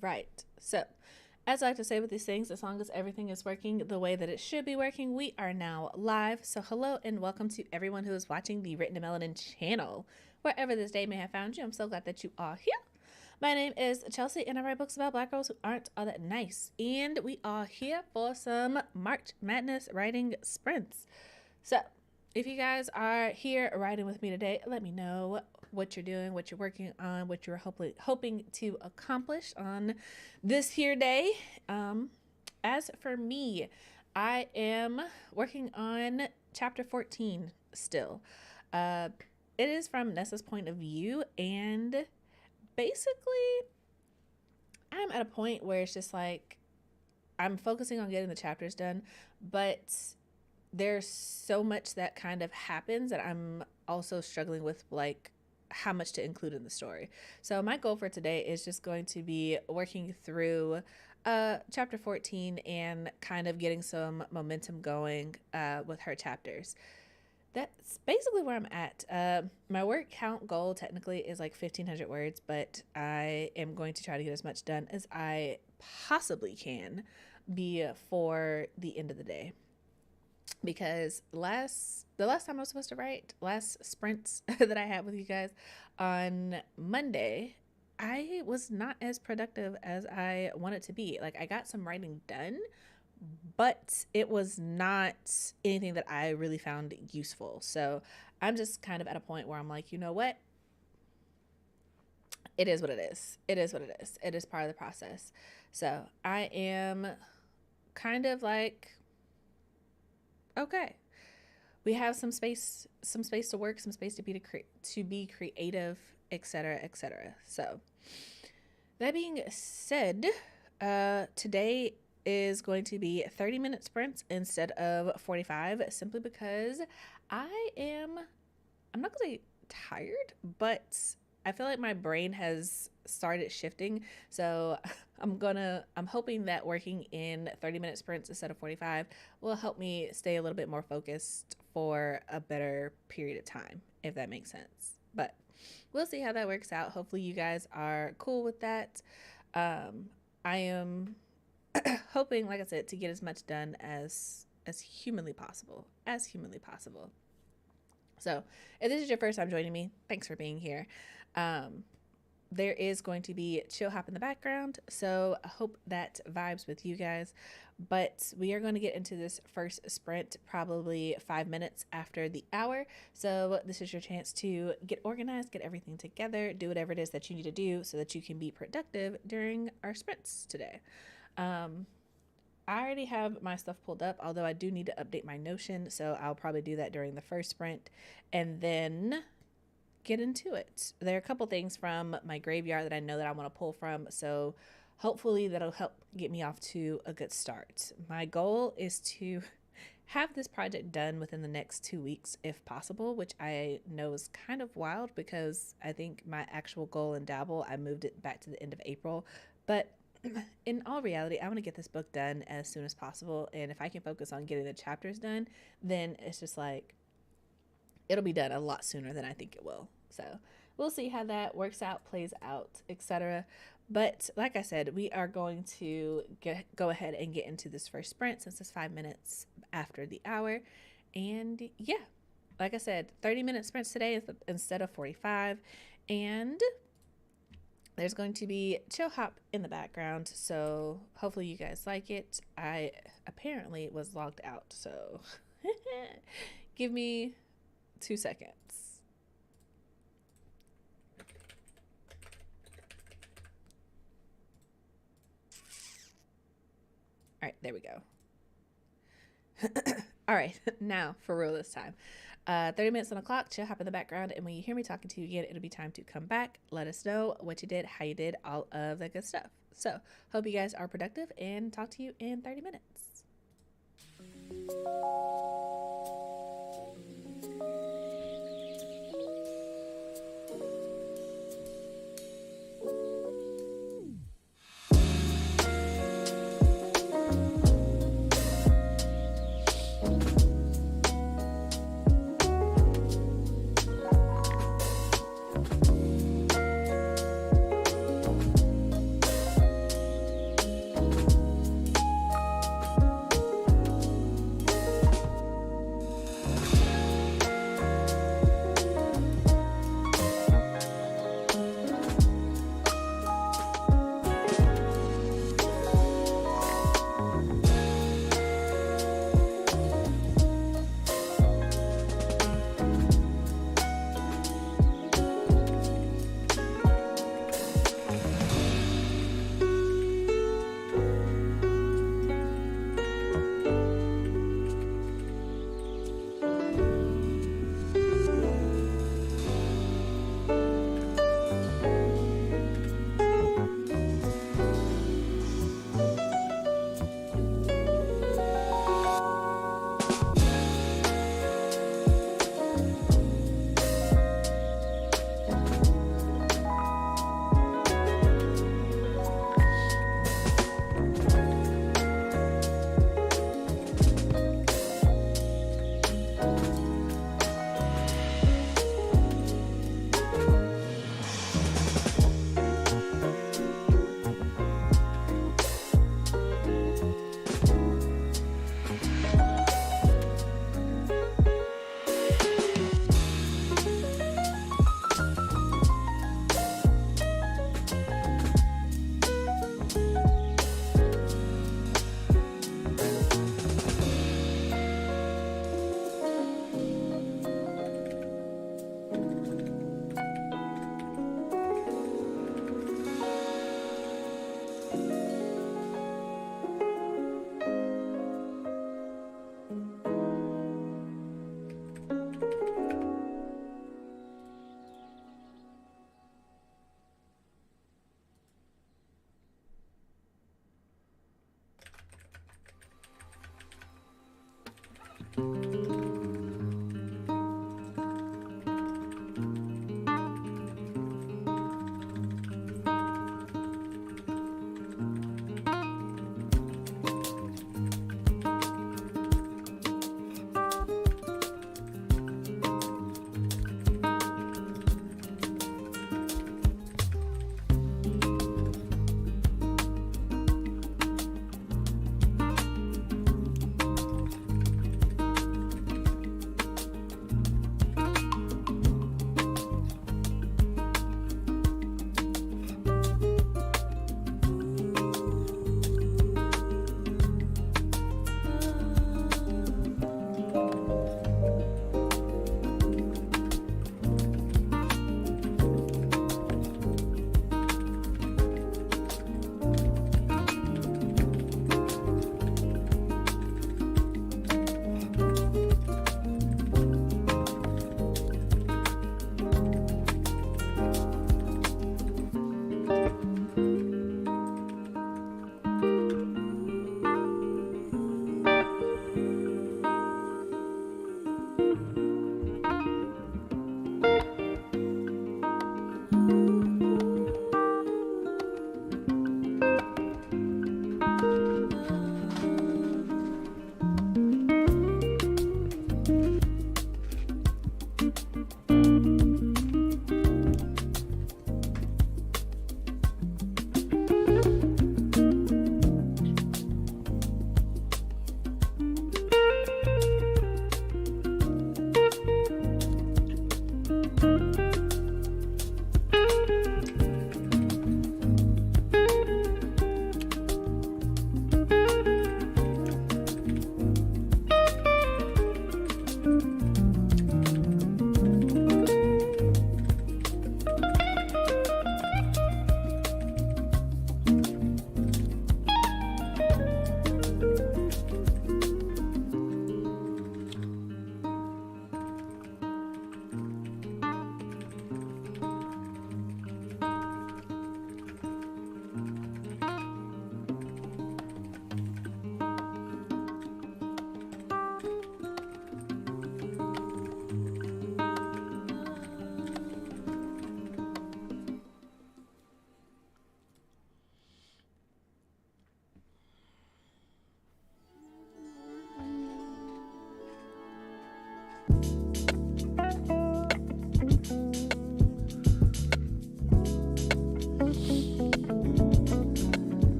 right. So, as I like to say with these things, as long as everything is working the way that it should be working, we are now live. So, hello and welcome to everyone who is watching the Written to Melanin channel. Wherever this day may have found you, I'm so glad that you are here. My name is Chelsea, and I write books about Black girls who aren't all that nice. And we are here for some March Madness writing sprints. So, if you guys are here writing with me today, let me know what you're doing, what you're working on, what you're hoping to accomplish on this here day. As for me, I am working on chapter 14 still. It is from Nessa's point of view, and basically I'm at a point where it's just like I'm focusing on getting the chapters done, but there's so much that kind of happens that I'm also struggling with, like, how much to include in the story. So my goal for today is just going to be working through chapter 14 and kind of getting some momentum going with her chapters. That's basically where I'm at. My word count goal technically is like 1,500 words, but I am going to try to get as much done as I possibly can before the end of the day. Because the last time I was supposed to write, last sprints that I had with you guys on Monday, I was not as productive as I wanted to be. Like, I got some writing done, but it was not anything that I really found useful. So I'm just kind of at a point where I'm like, you know what? It is what it is. It is what it is. It is part of the process. So I am kind of like, okay, we have some space to work, some space to be creative, etc., etc. So that being said, today is going to be 30-minute sprints instead of 45, simply because I'm not gonna say tired, but I feel like my brain has started shifting. So I'm hoping that working in 30-minute sprints instead of 45 will help me stay a little bit more focused for a better period of time, if that makes sense. But we'll see how that works out. Hopefully you guys are cool with that. I am hoping, like I said, to get as much done as humanly possible. So if this is your first time joining me, thanks for being here. There is going to be chill hop in the background, so I hope that vibes with you guys. But we are going to get into this first sprint probably 5 minutes after the hour. So this is your chance to get organized, get everything together, do whatever it is that you need to do so that you can be productive during our sprints today. I already have my stuff pulled up, although I do need to update my Notion, so I'll probably do that during the first sprint and then get into it. There are a couple things from my graveyard that I know that I want to pull from, so hopefully that'll help get me off to a good start. My goal is to have this project done within the next 2 weeks if possible, which I know is kind of wild because I think my actual goal in Dabble, I moved it back to the end of April, but in all reality, I want to get this book done as soon as possible, and if I can focus on getting the chapters done, then it's just like it'll be done a lot sooner than I think it will. So we'll see how that works out, plays out, etc. But like I said, we are going to go ahead and get into this first sprint since it's 5 minutes after the hour. And yeah, like I said, 30-minute sprints today instead of 45, and there's going to be chill hop in the background, so hopefully you guys like it. I apparently was logged out, so give me 2 seconds. All right, there we go. All right, now for real this time. 30 minutes on the clock, chill hop in the background, and when you hear me talking to you again, it'll be time to come back. Let us know what you did, how you did, all of that good stuff. So, hope you guys are productive, and talk to you in 30 minutes.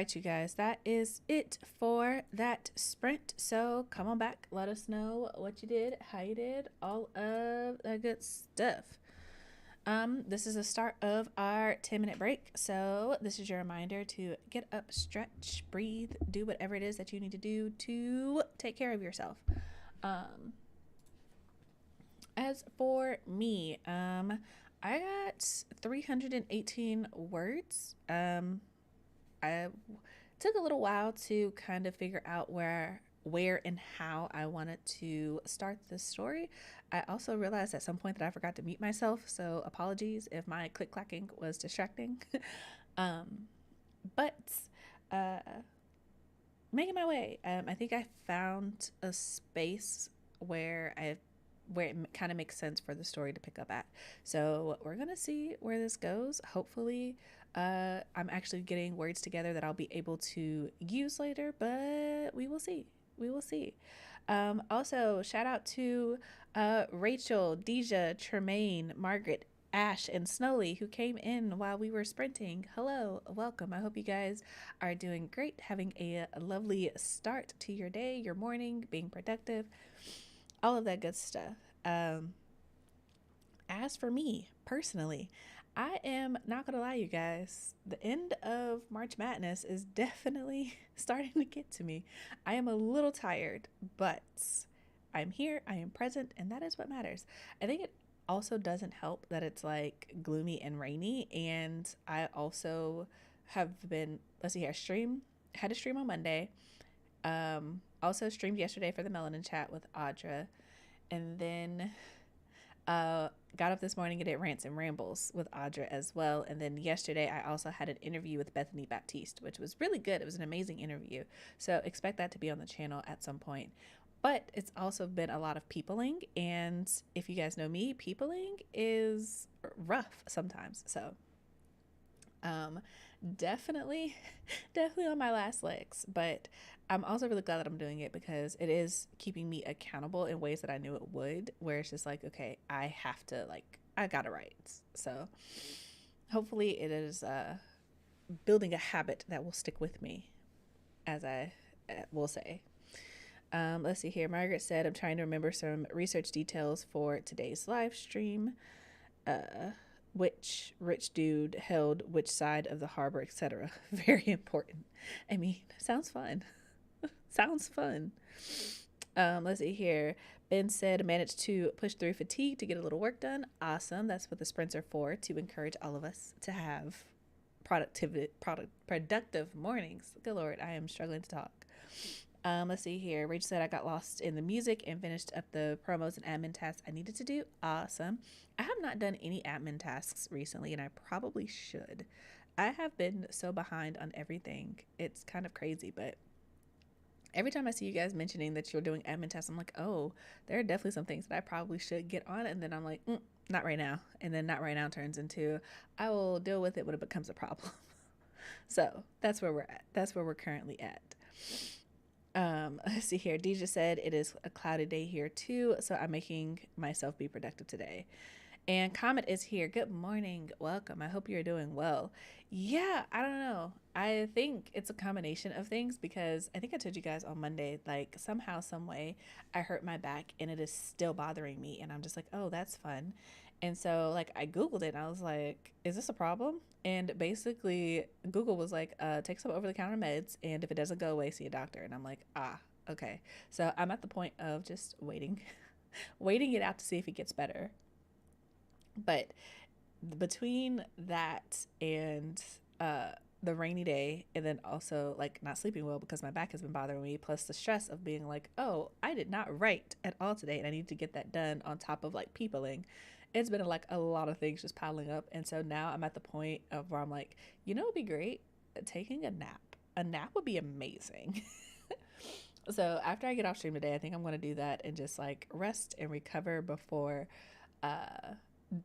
right, you guys, that is it for that sprint. So come on back, let us know what you did, how you did, all of that good stuff. This is the start of our 10-minute break. So this is your reminder to get up, stretch, breathe, do whatever it is that you need to do to take care of yourself. As for me, I got 318 words. I took a little while to kind of figure out where and how I wanted to start this story. I also realized at some point that I forgot to mute myself, so apologies if my click clacking was distracting. But making my way. I think I found a space where it kind of makes sense for the story to pick up at. So we're gonna see where this goes. Hopefully I'm actually getting words together that I'll be able to use later, but we will see. Also, shout out to Rachel, Deja, Tremaine, Margaret, Ash, and Snowly, who came in while we were sprinting. Hello, welcome. I hope you guys are doing great, having a lovely start to your day, your morning, being productive, all of that good stuff. As for me, personally, I am not going to lie, you guys. The end of March Madness is definitely starting to get to me. I am a little tired, but I'm here, I am present, and that is what matters. I think it also doesn't help that it's like gloomy and rainy, and I also have been, let's see here, had a stream on Monday. Also streamed yesterday for the Melanin chat with Audra, and then got up this morning and did Rants and Rambles with Audra as well. And then yesterday I also had an interview with Bethany Baptiste, which was really good. It was an amazing interview. So expect that to be on the channel at some point. But it's also been a lot of peopling. And if you guys know me, peopling is rough sometimes. So definitely on my last legs. But I'm also really glad that I'm doing it because it is keeping me accountable in ways that I knew it would, where it's just like, okay, I have to, like, I gotta write. So hopefully it is building a habit that will stick with me, as I will say. Let's see here. Margaret said, I'm trying to remember some research details for today's live stream. Which rich dude held which side of the harbor, etc. Very important. I mean, sounds fun. Sounds fun. Let's see here. Ben said, managed to push through fatigue to get a little work done. Awesome. That's what the sprints are for, to encourage all of us to have productive mornings. Good Lord, I am struggling to talk. Let's see here. Rachel said, I got lost in the music and finished up the promos and admin tasks I needed to do. Awesome. I have not done any admin tasks recently, and I probably should. I have been so behind on everything. It's kind of crazy, but every time I see you guys mentioning that you're doing admin tasks, I'm like, oh, there are definitely some things that I probably should get on. And then I'm like, not right now. And then not right now turns into, I will deal with it when it becomes a problem. So that's where we're at. That's where we're currently at. Let's see here. Deja said, it is a cloudy day here too, so I'm making myself be productive today. And Comet is here. Good morning. Welcome. I hope you're doing well. Yeah, I don't know. I think it's a combination of things because I think I told you guys on Monday, like somehow, some way, I hurt my back and it is still bothering me. And I'm just like, oh, that's fun. And so like I Googled it and I was like, is this a problem? And basically Google was like, take some over-the-counter meds. And if it doesn't go away, see a doctor. And I'm like, okay. So I'm at the point of just waiting it out to see if it gets better. But between that and the rainy day, and then also like not sleeping well because my back has been bothering me, plus the stress of being like, oh, I did not write at all today and I need to get that done on top of like peopling, it's been like a lot of things just piling up. And so now I'm at the point of where I'm like, you know, it'd be great taking a nap would be amazing. So after I get off stream today, I think I'm going to do that and just like rest and recover before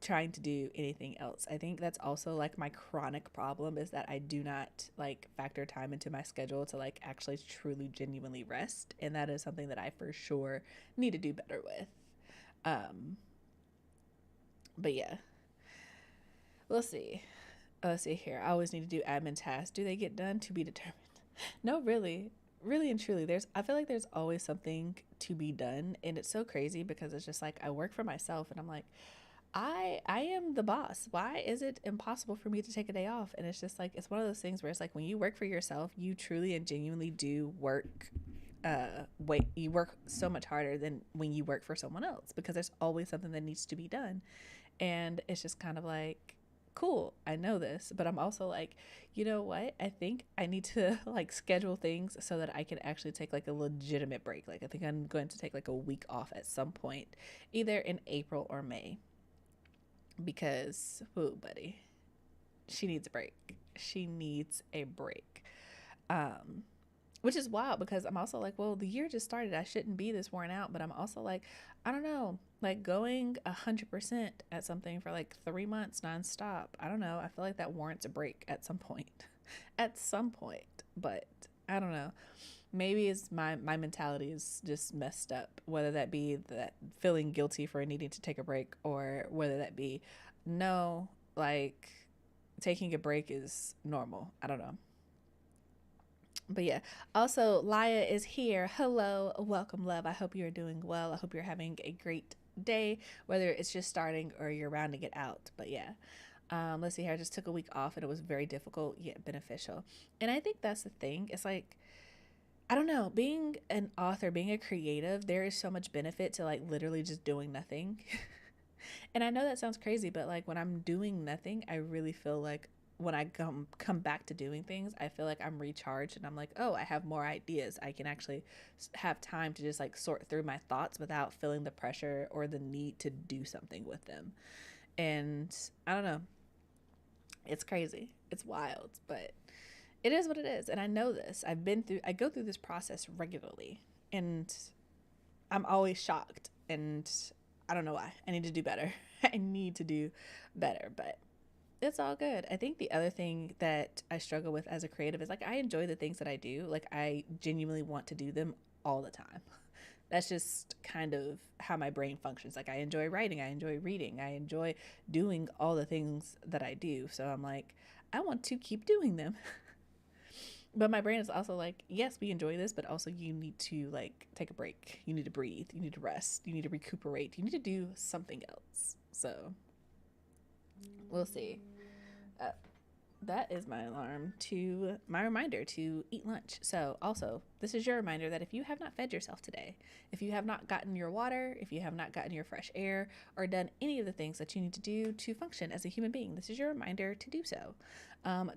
trying to do anything else. I think that's also like my chronic problem is that I do not like factor time into my schedule to like actually truly genuinely rest, and that is something that I for sure need to do better with. But yeah, let's see here. I always need to do admin tasks. Do they get done? To be determined. No, really, really and truly, I feel like there's always something to be done, and it's so crazy because it's just like I work for myself, and I'm like, I am the boss. Why is it impossible for me to take a day off? And it's just like it's one of those things where it's like when you work for yourself, you truly and genuinely do work. Wait, you work so much harder than when you work for someone else because there's always something that needs to be done, and it's just kind of like cool, I know this, but I'm also like, you know what, I think I need to like schedule things so that I can actually take like a legitimate break. Like I think I'm going to take like a week off at some point, either in April or May, because whoo buddy, she needs a break. She needs a break. um which is wild because I'm also like, well, the year just started. I shouldn't be this worn out, but I'm also like, I don't know, like going 100% at something for like 3 months nonstop. I don't know. I feel like that warrants a break at some point, at some point. But I don't know. Maybe it's my mentality is just messed up. Whether that be that feeling guilty for needing to take a break, or whether that be no, like taking a break is normal. I don't know. But yeah, also Laya is here. Hello, welcome, love. I hope you're doing well. I hope you're having a great day, whether it's just starting or you're rounding it out. But yeah, let's see here. I just took a week off and it was very difficult yet beneficial. And I think that's the thing. It's like, I don't know, being an author, being a creative, there is so much benefit to like literally just doing nothing. And I know that sounds crazy, but like when I'm doing nothing, I really feel like when I come back to doing things, I feel like I'm recharged and I'm like, oh, I have more ideas. I can actually have time to just like sort through my thoughts without feeling the pressure or the need to do something with them. And I don't know, it's crazy, it's wild, but it is what it is. And I know this. I go through this process regularly, and I'm always shocked, and I don't know why. I need to do better. I need to do better, but it's all good. I think the other thing that I struggle with as a creative is like I enjoy the things that I do. Like I genuinely want to do them all the time. That's just kind of how my brain functions. Like I enjoy writing, I enjoy reading, I enjoy doing all the things that I do. So I'm like, I want to keep doing them. But my brain is also like, yes, we enjoy this, but also you need to like take a break. You need to breathe. You need to rest. You need to recuperate. You need to do something else. So we'll see. Uh, that is my reminder to eat lunch. So also, this is your reminder that if you have not fed yourself today, if you have not gotten your water, if you have not gotten your fresh air, or done any of the things that you need to do to function as a human being, this is your reminder to do so.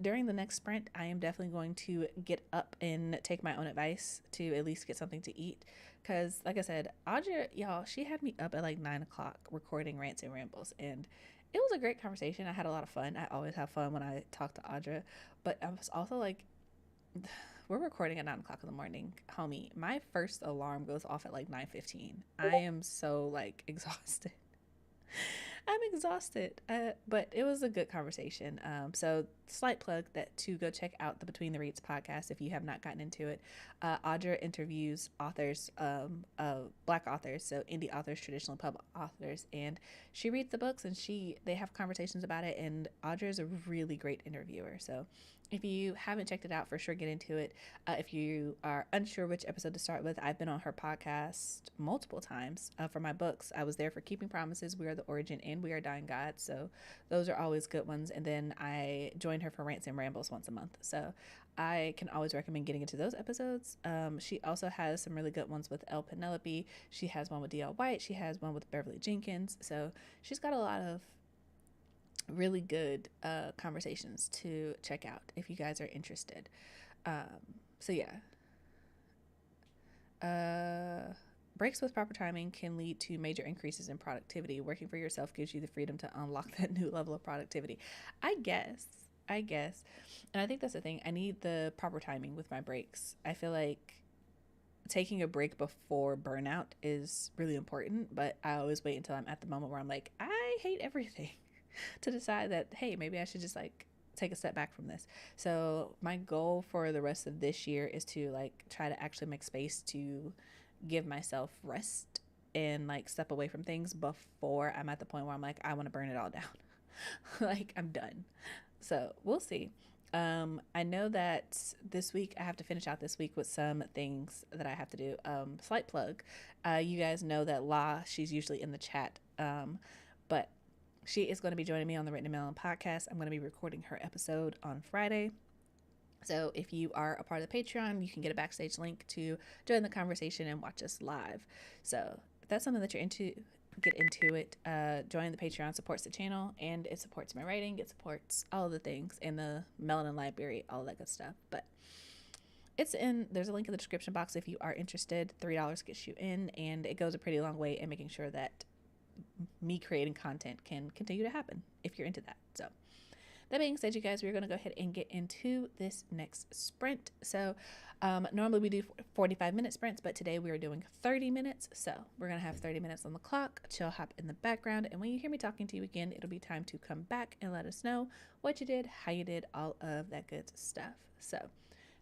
During the next sprint, I am definitely going to get up and take my own advice to at least get something to eat. Because, like I said, Audra, y'all, she had me up at like 9 o'clock recording Rants and Rambles. And it was a great conversation. I had a lot of fun. I always have fun when I talk to Audra. But I was also like, we're recording at 9 o'clock in the morning. Homie, my first alarm goes off at like 9:15. I am so like exhausted. I'm exhausted. But it was a good conversation. So slight plug that to go check out the Between the Reads podcast if you have not gotten into it. Audra interviews authors, Black authors, so indie authors, traditional pub authors, and she reads the books and they have conversations about it. And Audra is a really great interviewer. So if you haven't checked it out, for sure get into it. If you are unsure which episode to start with, I've been on her podcast multiple times for my books. I was there for Keeping Promises, We Are the Origin, and We Are Dying Gods. So those are always good ones. And then I joined her for Rants and Rambles once a month. So I can always recommend getting into those episodes. She also has some really good ones with Penelope. She has one with D.L. White. She has one with Beverly Jenkins. So she's got a lot of really good conversations to check out if you guys are interested. So yeah. Breaks with proper timing can lead to major increases in productivity. Working for yourself gives you the freedom to unlock that new level of productivity. I guess. And I think that's the thing. I need the proper timing with my breaks. I feel like taking a break before burnout is really important, but I always wait until I'm at the moment where I'm like, I hate everything to decide that, hey, maybe I should just like take a step back from this. So my goal for the rest of this year is to like try to actually make space to give myself rest and like step away from things before I'm at the point where I'm like, I want to burn it all down. Like I'm done. So we'll see. I know that this week I have to finish out this week with some things that I have to do. Slight plug. You guys know that she's usually in the chat. But she is going to be joining me on the Written in Melanin podcast. I'm going to be recording her episode on Friday. So if you are a part of the Patreon, you can get a backstage link to join the conversation and watch us live. So if that's something that you're into, get into it. Join the Patreon, supports the channel, and it supports my writing. It supports all of the things in the Melanin library, all that good stuff. But there's a link in the description box if you are interested. $3 gets you in, and it goes a pretty long way in making sure that me creating content can continue to happen if you're into that. So that being said, you guys, we're going to go ahead and get into this next sprint. So normally we do 45-minute sprints, but today we are doing 30 minutes. So we're going to have 30 minutes on the clock. Chill hop in the background. And when you hear me talking to you again, it'll be time to come back and let us know what you did, how you did, all of that good stuff. So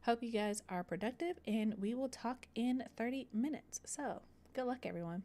hope you guys are productive, and we will talk in 30 minutes. So good luck, everyone.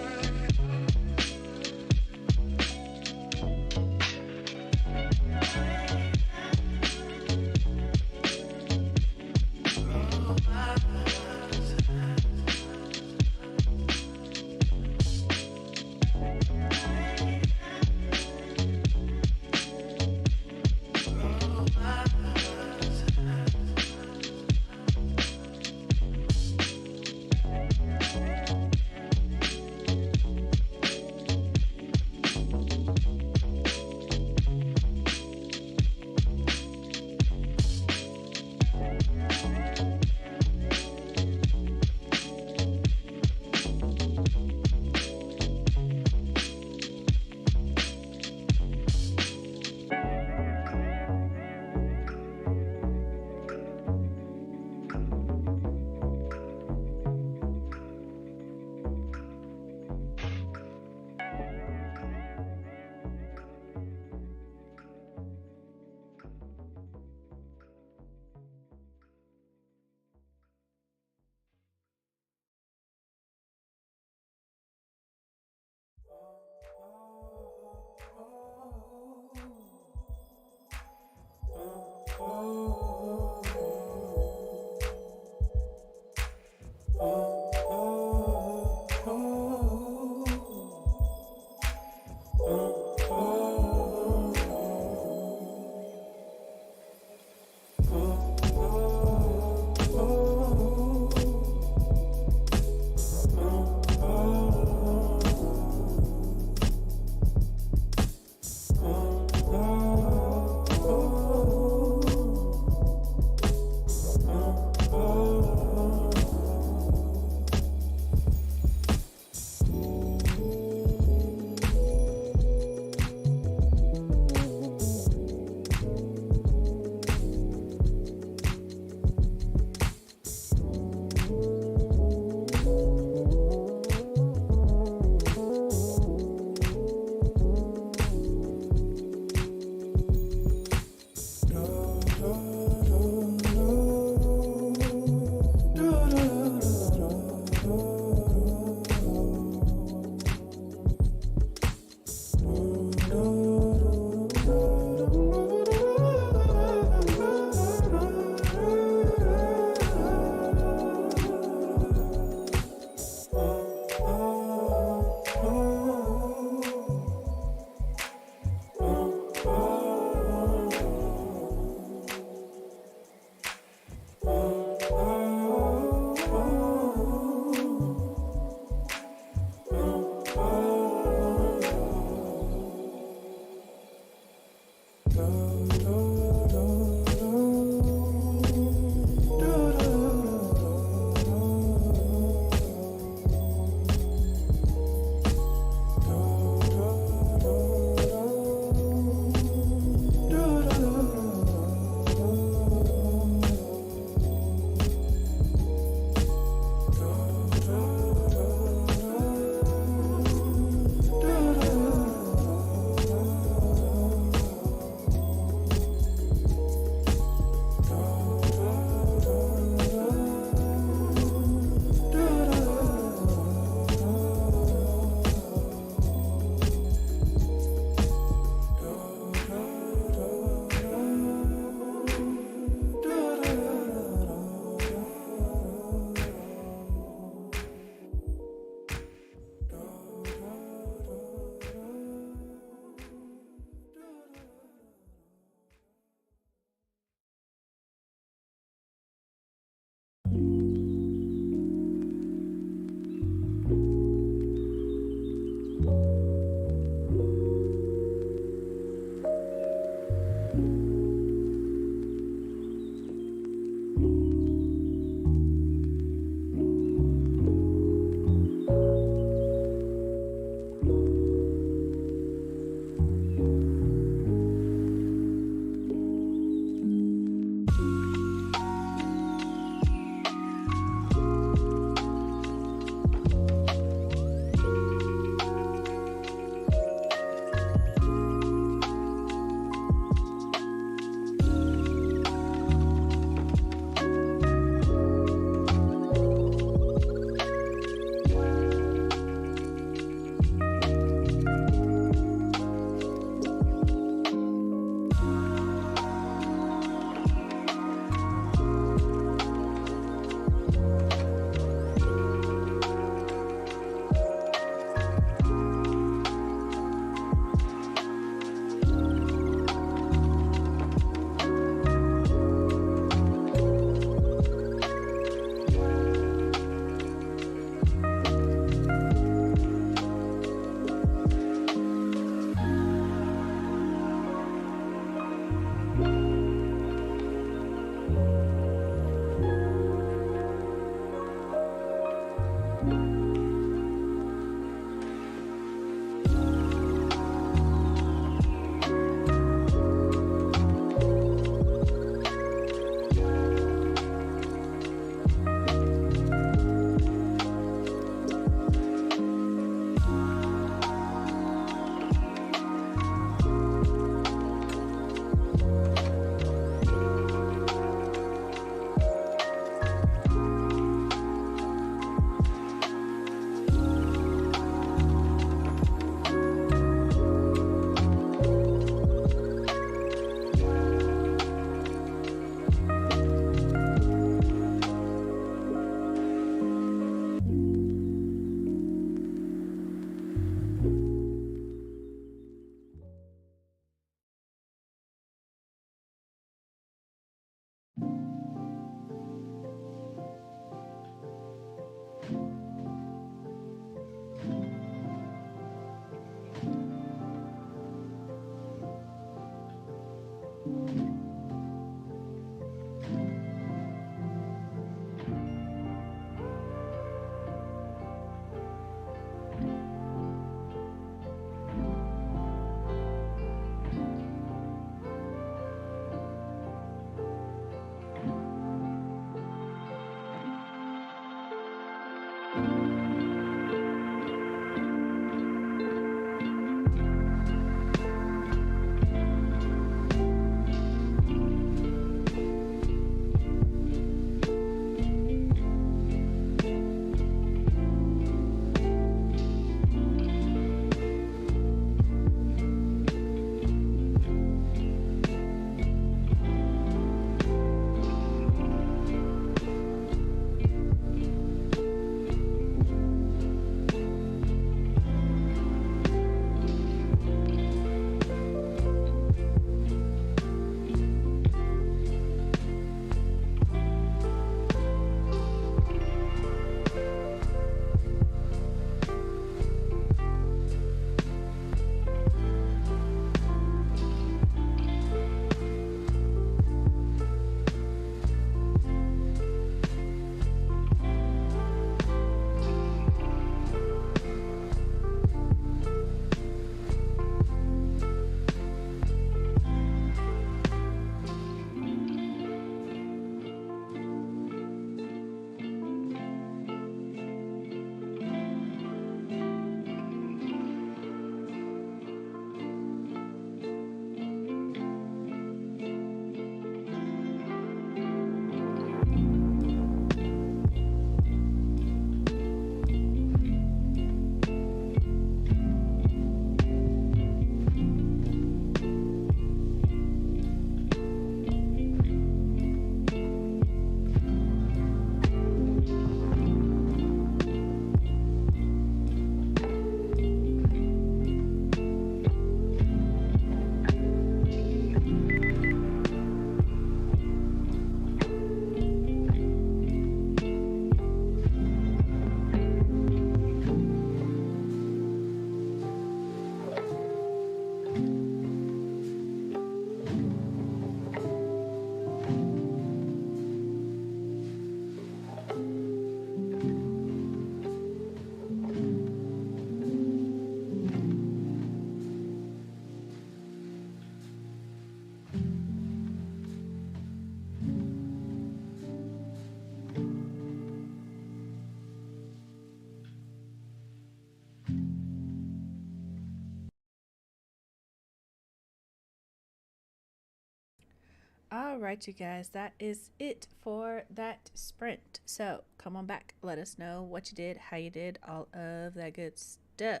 All right, you guys, that is it for that sprint. So come on back. Let us know what you did, how you did, all of that good stuff.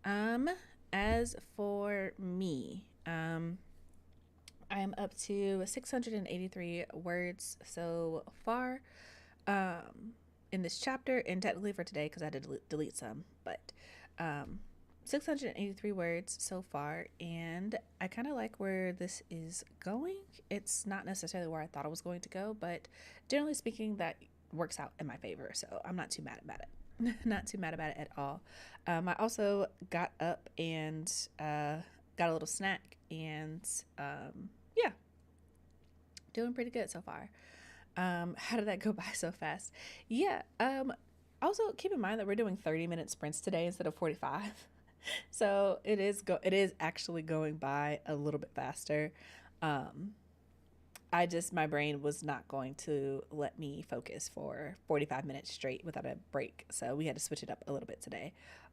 As for me, I'm up to 683 words so far in this chapter, and technically for today because I had to delete some, but 683 words so far, and I kind of like where this is going. It's not necessarily where I thought it was going to go, but generally speaking, that works out in my favor, so I'm not too mad about it. Not too mad about it at all. I also got up and got a little snack, and yeah, doing pretty good so far. How did that go by so fast? Yeah. Also keep in mind that we're doing 30-minute sprints today instead of 45. So it is actually going by a little bit faster. My brain was not going to let me focus for 45 minutes straight without a break. So we had to switch it up a little bit today.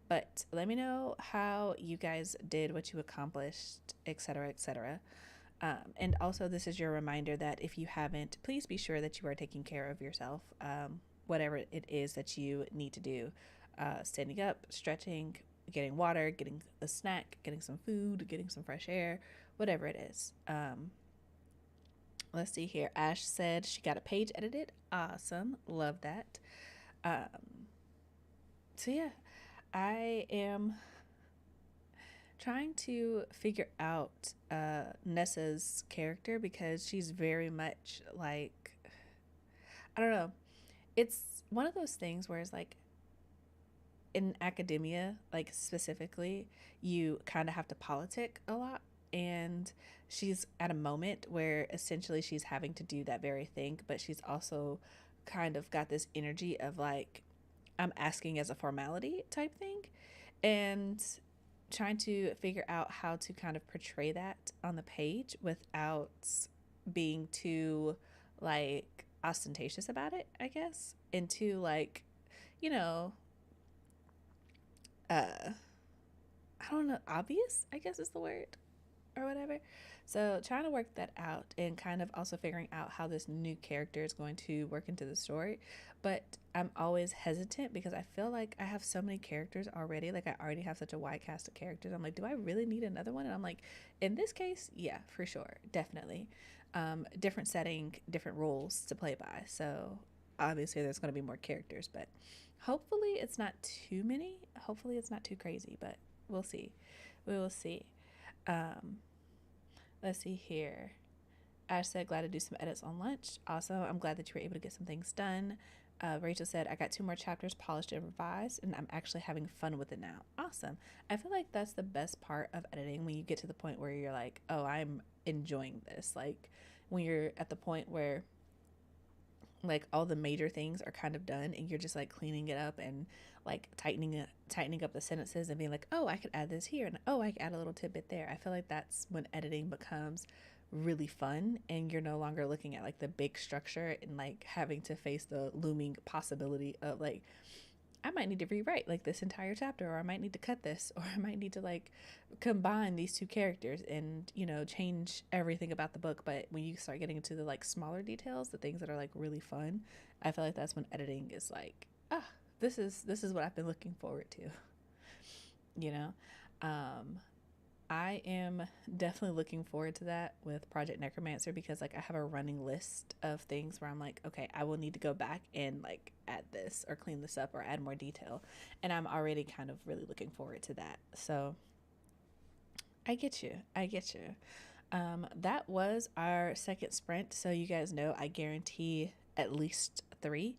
But let me know how you guys did, what you accomplished, etc., etc. And also, this is your reminder that if you haven't, please be sure that you are taking care of yourself, whatever it is that you need to do. Standing up, stretching, getting water, getting a snack, getting some food, getting some fresh air, whatever it is. Let's see here. Ash said she got a page edited. Awesome. Love that. So yeah, I am trying to figure out Nessa's character because she's very much like, I don't know. It's one of those things where it's like in academia, like specifically, you kind of have to politic a lot. And she's at a moment where essentially she's having to do that very thing, but she's also kind of got this energy of like, I'm asking as a formality type thing. And trying to figure out how to kind of portray that on the page without being too like ostentatious about it, I guess, and too like, you know, I don't know, obvious, I guess is the word or whatever. So trying to work that out and kind of also figuring out how this new character is going to work into the story. But I'm always hesitant because I feel like I have so many characters already. Like I already have such a wide cast of characters. I'm like, do I really need another one? And I'm like, in this case, yeah, for sure. Definitely. Different setting, different rules to play by. So obviously there's going to be more characters, but hopefully it's not too many. Hopefully it's not too crazy, but we'll see. We will see. Let's see here. Ash said, glad to do some edits on lunch. Also, I'm glad that you were able to get some things done. Rachel said, I got 2 more chapters polished and revised, and I'm actually having fun with it now. Awesome. I feel like that's the best part of editing, when you get to the point where you're like, oh, I'm enjoying this. Like when you're at the point where like all the major things are kind of done and you're just like cleaning it up and like tightening up the sentences and being like, oh, I could add this here, and oh, I could add a little tidbit there. I feel like that's when editing becomes really fun, and you're no longer looking at like the big structure and like having to face the looming possibility of like, I might need to rewrite like this entire chapter, or I might need to cut this, or I might need to like combine these 2 characters and, you know, change everything about the book. But when you start getting into the like smaller details, the things that are like really fun, I feel like that's when editing is like, this is what I've been looking forward to, you know. I am definitely looking forward to that with Project Necromancer, because like I have a running list of things where I'm like, okay, I will need to go back and like add this or clean this up or add more detail, and I'm already kind of really looking forward to that. So I get you. That was our second sprint, so you guys know I guarantee at least 3.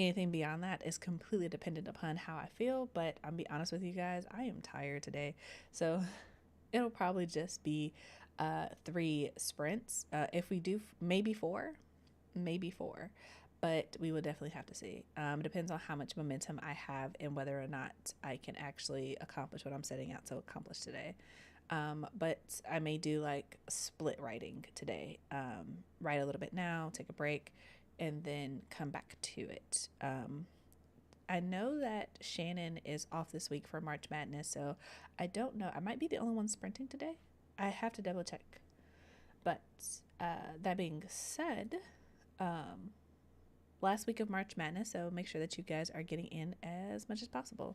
Anything beyond that is completely dependent upon how I feel, but I'll be honest with you guys, I am tired today. So it'll probably just be 3 sprints. If we do, maybe 4, but we will definitely have to see. It depends on how much momentum I have and whether or not I can actually accomplish what I'm setting out to accomplish today. But I may do like split writing today. Write a little bit now, take a break, and then come back to it. I know that Shannon is off this week for March Madness, so I don't know. I might be the only one sprinting today. I have to double check. But that being said, last week of March Madness, so make sure that you guys are getting in as much as possible.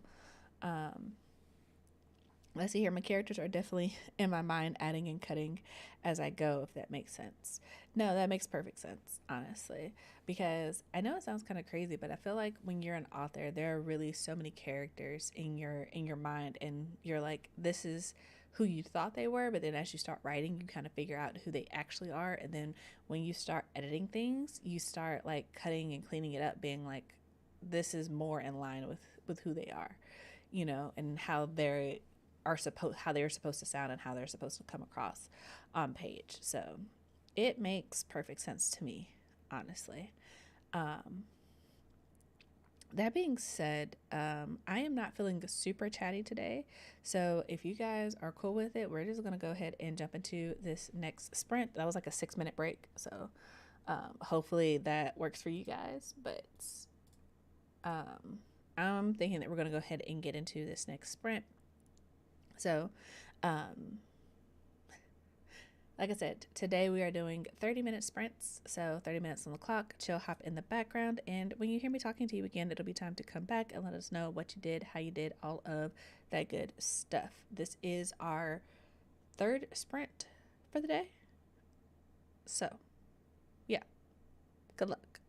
Let's see here. My characters are definitely in my mind adding and cutting as I go, if that makes sense. No, that makes perfect sense, honestly, because I know it sounds kind of crazy, but I feel like when you're an author, there are really so many characters in your mind, and you're like, this is who you thought they were, but then as you start writing, you kind of figure out who they actually are. And then when you start editing things, you start like cutting and cleaning it up, being like, this is more in line with who they are, you know, and how they're supposed to sound and how they're supposed to come across on page. So it makes perfect sense to me, honestly. That being said, I am not feeling super chatty today. So if you guys are cool with it, we're just going to go ahead and jump into this next sprint. That was like a 6-minute break. So hopefully that works for you guys. But I'm thinking that we're going to go ahead and get into this next sprint. So, like I said, today we are doing 30-minute sprints. So 30 minutes on the clock, chill, hop in the background. And when you hear me talking to you again, it'll be time to come back and let us know what you did, how you did, all of that good stuff. This is our 3rd sprint for the day. So, yeah, good luck.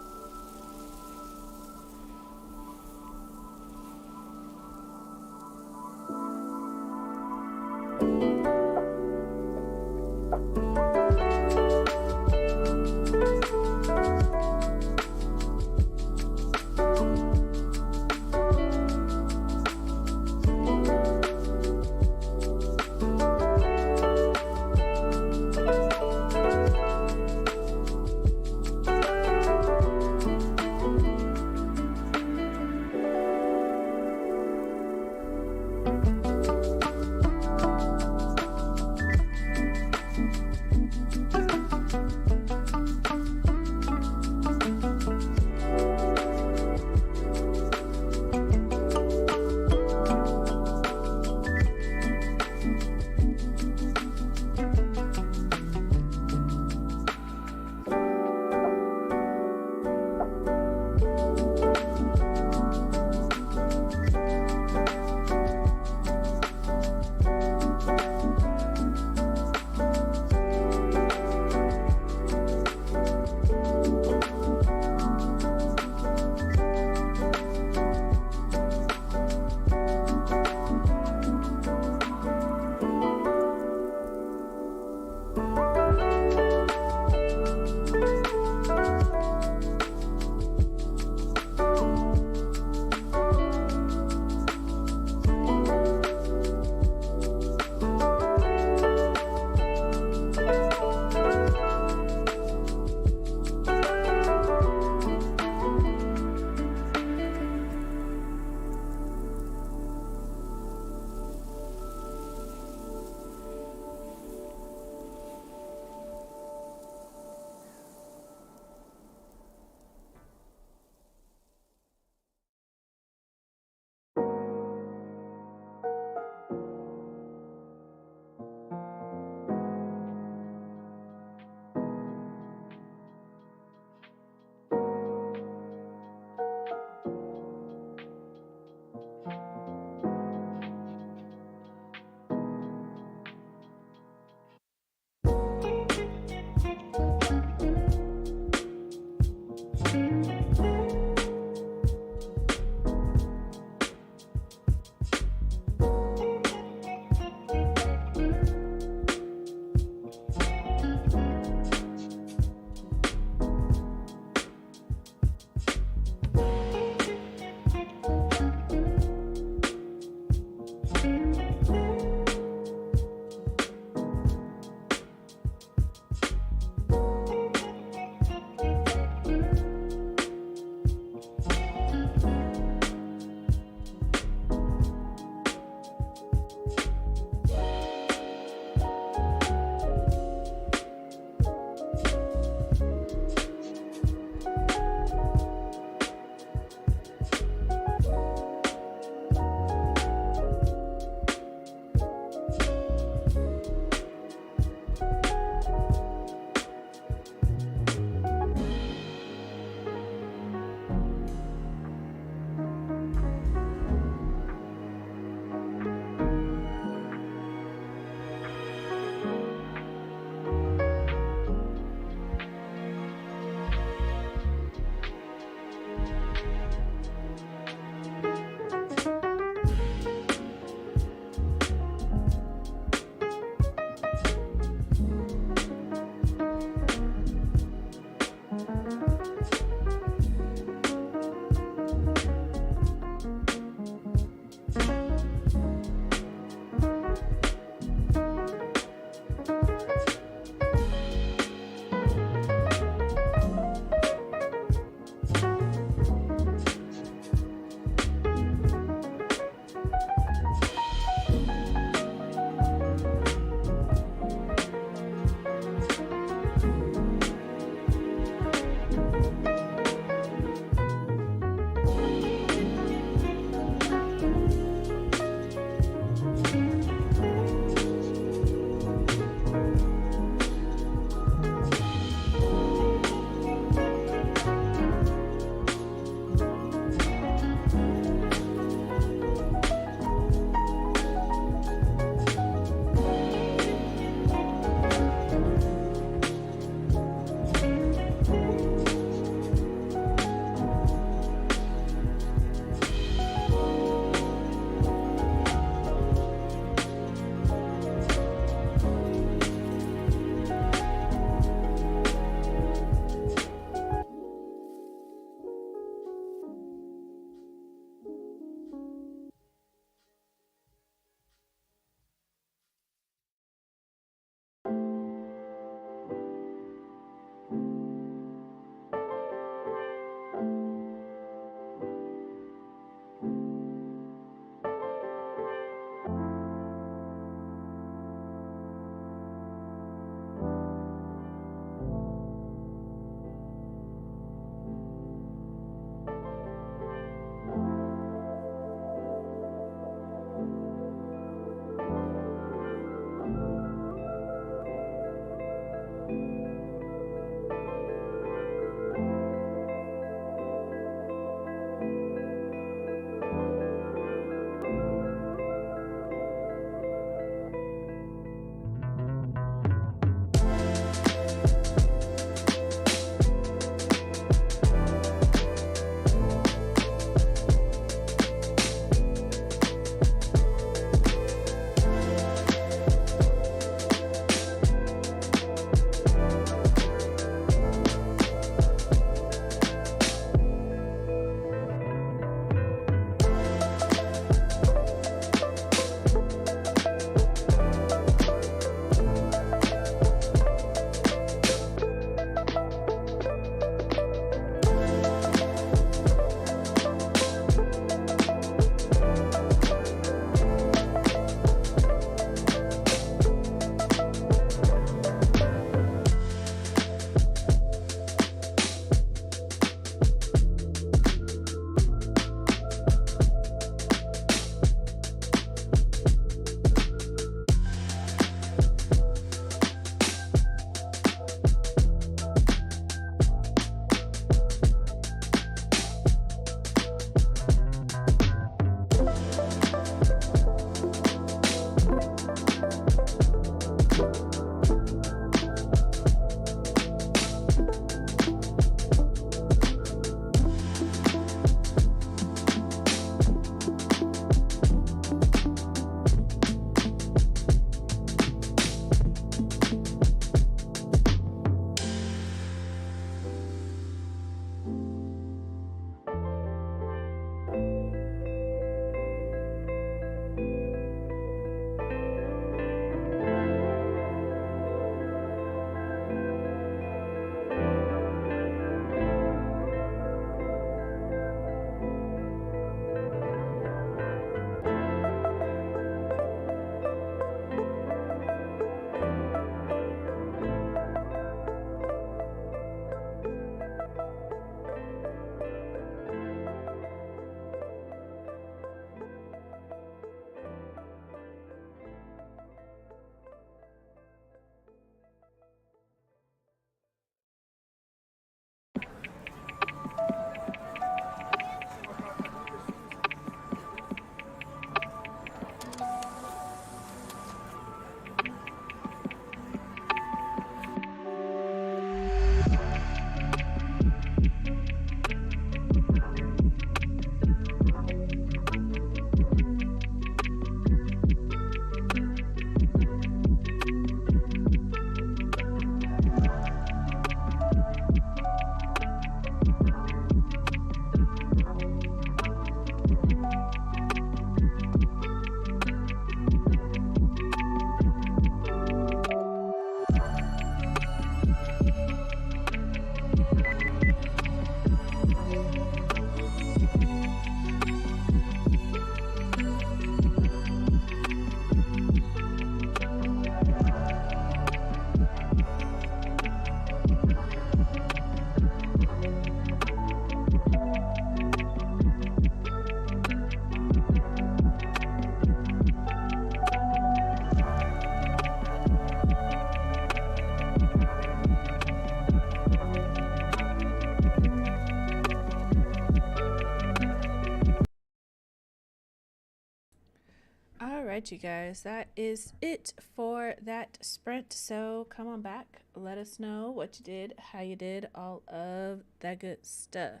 All right, you guys, that is it for that sprint. So come on back. Let us know what you did, how you did, all of that good stuff.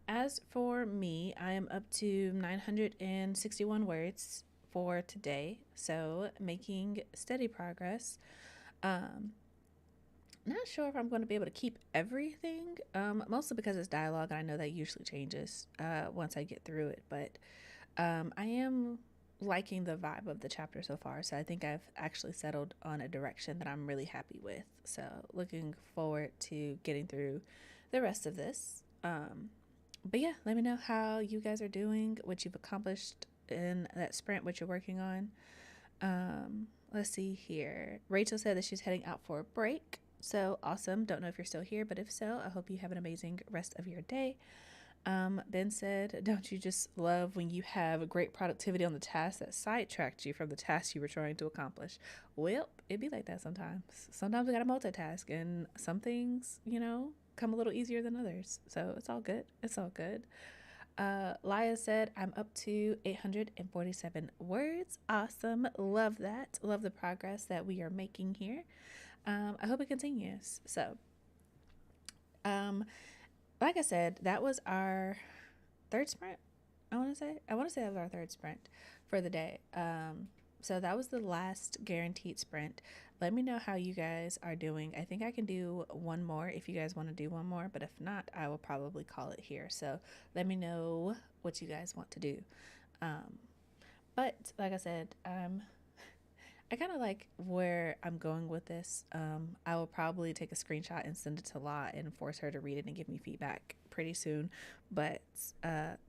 As for me, I am up to 961 words for today, so making steady progress. Um, Not sure if I'm going to be able to keep everything, mostly because it's dialogue, and I know that usually changes once I get through it, but I am liking the vibe of the chapter so far, so I think I've actually settled on a direction that I'm really happy with. So looking forward to getting through the rest of this. But yeah, let me know how you guys are doing, what you've accomplished in that sprint, what you're working on. Let's see here. Rachel said that she's heading out for a break. So awesome. Don't know if you're still here, but if so, I hope you have an amazing rest of your day. Ben said, don't you just love when you have great productivity on the task that sidetracked you from the task you were trying to accomplish? Well, it be like that sometimes. Sometimes we gotta multitask, and some things, come a little easier than others. So it's all good. It's all good. Laya said, I'm up to 847 words. Awesome. Love that. Love the progress that we are making here. I hope it continues. So, like I said, that was our third sprint. I want to say that was our third sprint for the day. So that was the last guaranteed sprint. Let me know how you guys are doing. I think I can do one more if you guys want to do one more, but if not, I will probably call it here. So let me know what you guys want to do. But like I said, I kind of like where I'm going with this. I will probably take a screenshot and send it to La and force her to read it and give me feedback pretty soon. But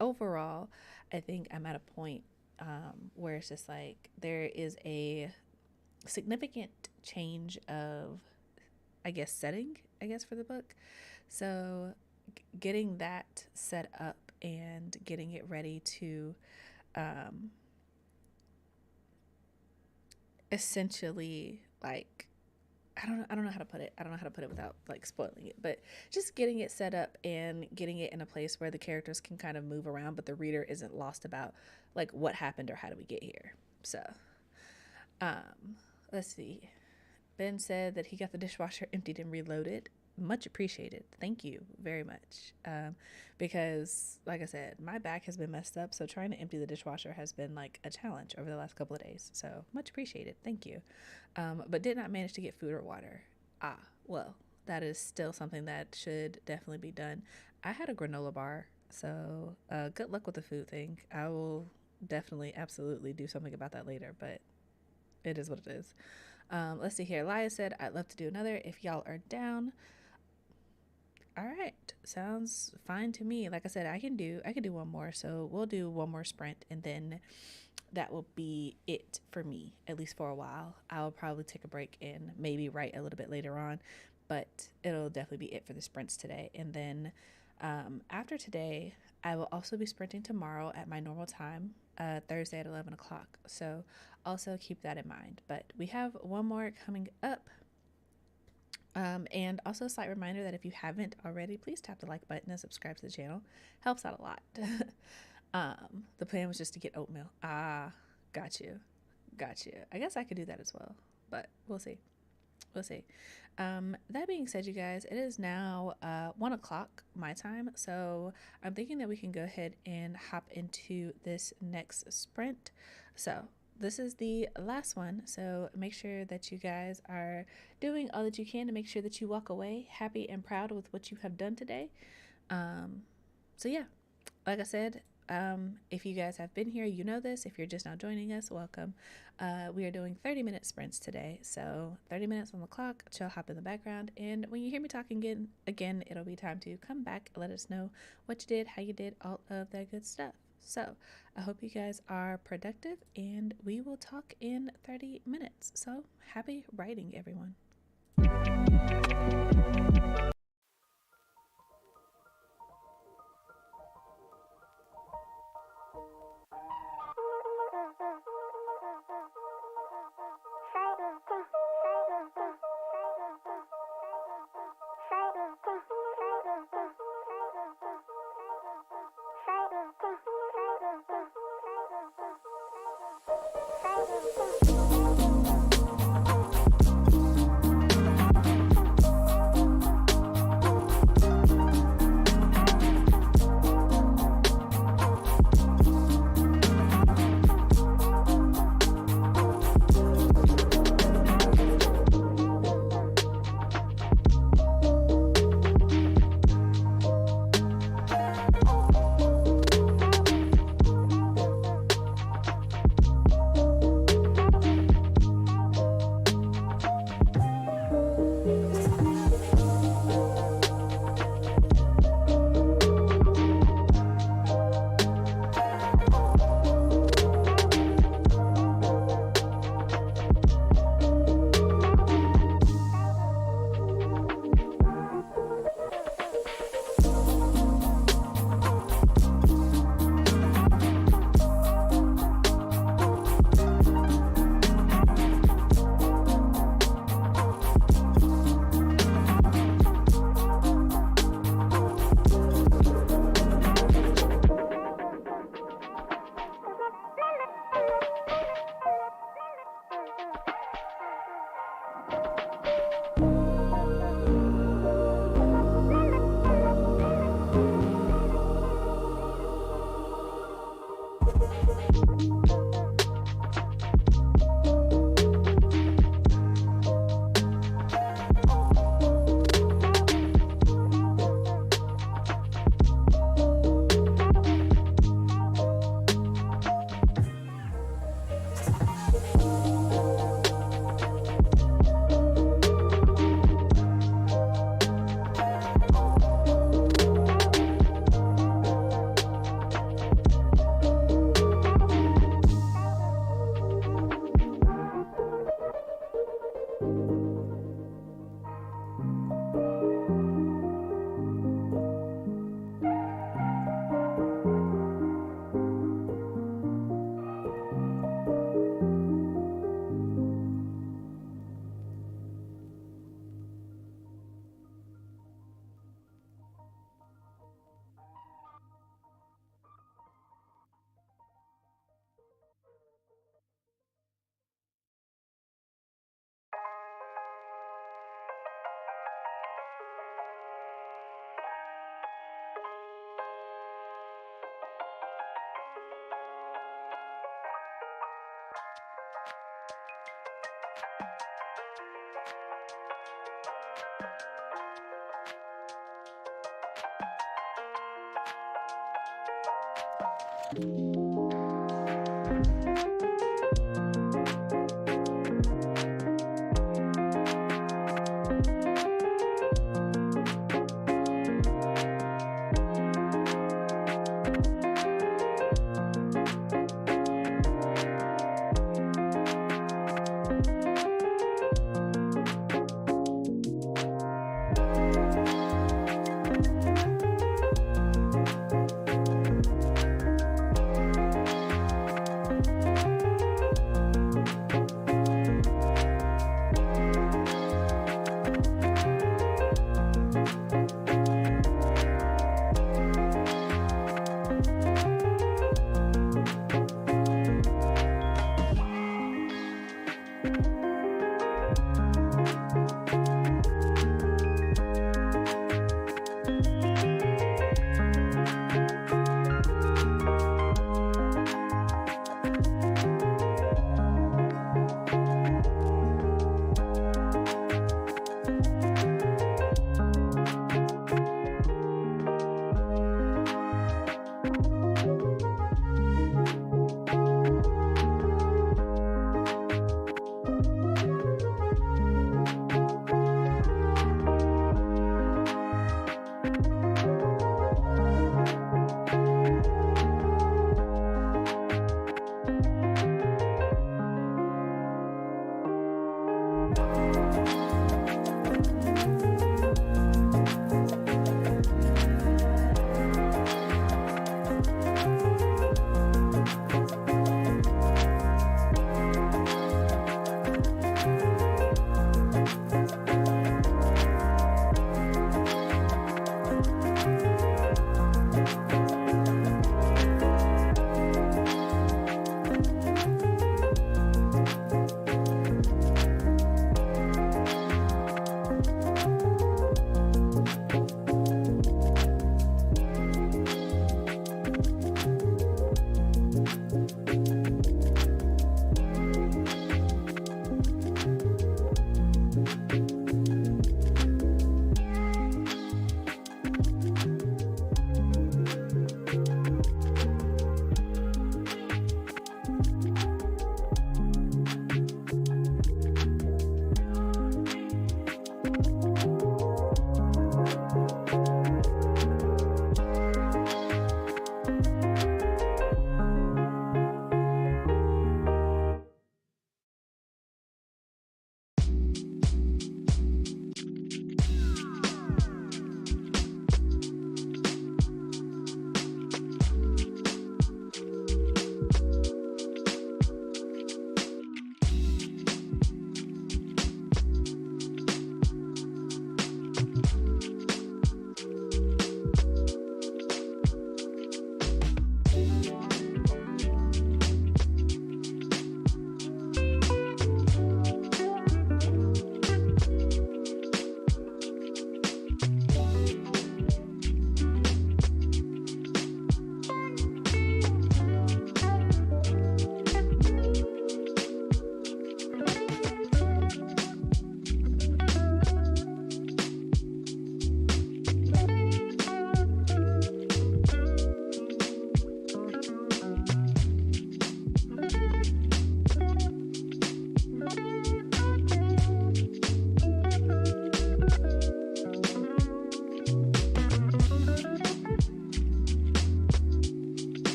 overall, I think I'm at a point where it's just like there is a significant change of, I guess, setting, for the book. So getting that set up and getting it ready to essentially, like, I don't know how to put it. I don't know how to put it without like spoiling it, but just getting it set up and getting it in a place where the characters can kind of move around, but the reader isn't lost about like what happened or how do we get here. So, let's see. Ben said that he got the dishwasher emptied and reloaded. Much appreciated. Thank you very much. Because, like I said, my back has been messed up, so trying to empty the dishwasher has been like a challenge over the last couple of days. So much appreciated. Thank you. But did not manage to get food or water. Well, that is still something that should definitely be done. I had a granola bar, so good luck with the food thing. I will definitely, absolutely do something about that later, but it is what it is. Let's see here. Laya said, I'd love to do another if y'all are down. All right, sounds fine to me. Like I said, I can do one more. So we'll do one more sprint, and then that will be it for me, at least for a while. I'll probably take a break and maybe write a little bit later on, but it'll definitely be it for the sprints today. And then after today, I will also be sprinting tomorrow at my normal time, Thursday at 11 o'clock. So also keep that in mind. But we have one more coming up. And also a slight reminder that if you haven't already, please tap the like button and subscribe to the channel. Helps out a lot. The plan was just to get oatmeal. Got you. I guess I could do that as well, but we'll see. That being said, you guys, it is now 1 o'clock my time, so I'm thinking that we can go ahead and hop into this next sprint. So this is the last one, so make sure that you guys are doing all that you can to make sure that you walk away happy and proud with what you have done today. So yeah, like I said, if you guys have been here, you know this. If you're just now joining us, welcome. We are doing 30-minute sprints today, so 30 minutes on the clock. Chill, hop in the background, and when you hear me talking again, it'll be time to come back, let us know what you did, how you did, all of that good stuff. So I hope you guys are productive, and we will talk in 30 minutes. So happy writing, everyone.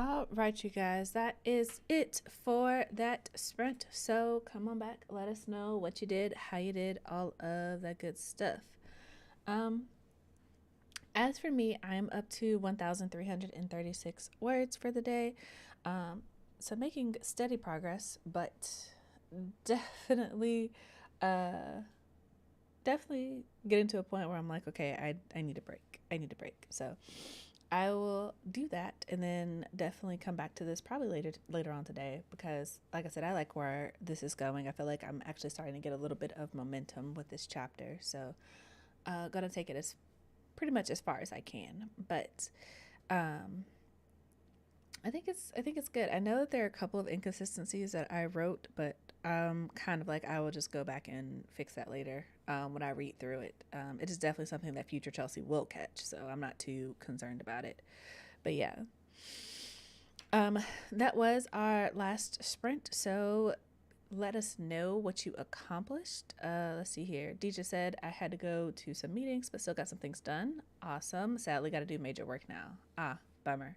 All right, you guys, that is it for that sprint. So come on back, let us know what you did, how you did, all of that good stuff. As for me, I'm up to 1,336 words for the day. So making steady progress, but definitely, uh, definitely getting to a point where I'm like, okay, I need a break. I need a break. So I will do that and then definitely come back to this probably later on today, because like I said, I like where this is going. I feel like I'm actually starting to get a little bit of momentum with this chapter. So gonna take it as pretty much as far as I can. But I think it's good. I know that there are a couple of inconsistencies that I wrote, but kind of like I will just go back and fix that later when I read through it. It is definitely something that future Chelsea will catch, so I'm not too concerned about it. But yeah, that was our last sprint. So let us know what you accomplished. Let's see here. Deja said, I had to go to some meetings, but still got some things done. Awesome. Sadly, got to do major work now. Bummer.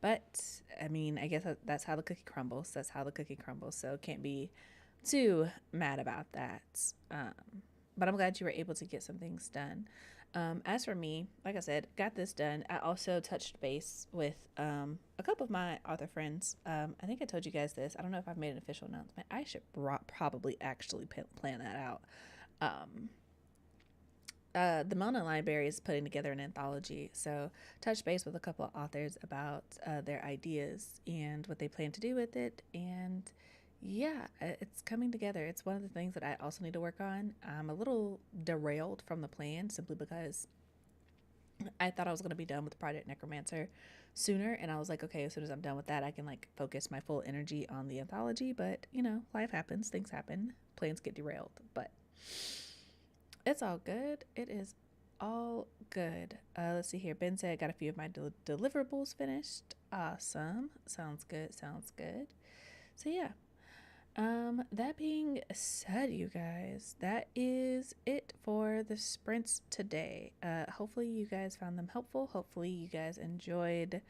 But I mean, I guess that's how the cookie crumbles. That's how the cookie crumbles. So can't be too mad about that. But I'm glad you were able to get some things done. As for me, like I said, got this done. I also touched base with a couple of my author friends. I think I told you guys this. I don't know if I've made an official announcement. I should probably actually plan that out. The Melanin Library is putting together an anthology, so touch base with a couple of authors about their ideas and what they plan to do with it. And yeah, it's coming together. It's one of the things that I also need to work on. I'm a little derailed from the plan simply because I thought I was going to be done with Project Necromancer sooner, and I was like, okay, as soon as I'm done with that, I can like focus my full energy on the anthology. But you know, life happens, things happen, plans get derailed, but it's all good. It is all good. Let's see here. Ben said, got a few of my deliverables finished. Awesome. Sounds good. Sounds good. So yeah. That being said, you guys, that is it for the sprints today. Hopefully you guys found them helpful. Hopefully you guys enjoyed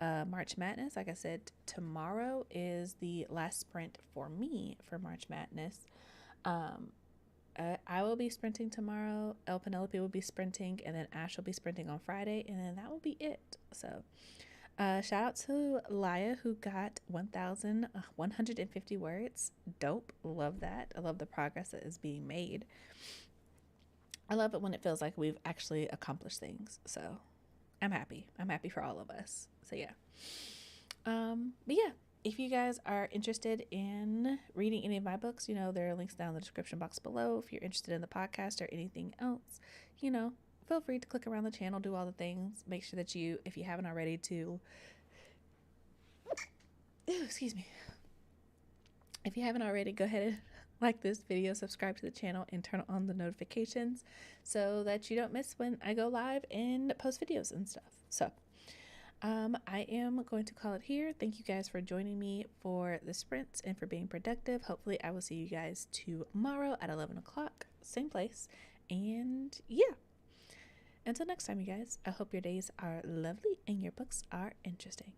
March Madness. Like I said, tomorrow is the last sprint for me for March Madness. I will be sprinting tomorrow. Penelope will be sprinting, and then Ash will be sprinting on Friday, and then that will be it. So, shout out to Laya, who got 1,150 words. Dope. Love that. I love the progress that is being made. I love it when it feels like we've actually accomplished things. So, I'm happy. I'm happy for all of us. So, yeah. But yeah. If you guys are interested in reading any of my books, you know, there are links down in the description box below. If you're interested in the podcast or anything else, you know, feel free to click around the channel, do all the things. Make sure that you, if you haven't already, excuse me. If you haven't already, go ahead and like this video, subscribe to the channel, and turn on the notifications so that you don't miss when I go live and post videos and stuff. So, I am going to call it here. Thank you guys for joining me for the sprints and for being productive. Hopefully I will see you guys tomorrow at 11 o'clock, same place. And yeah, until next time, you guys, I hope your days are lovely and your books are interesting.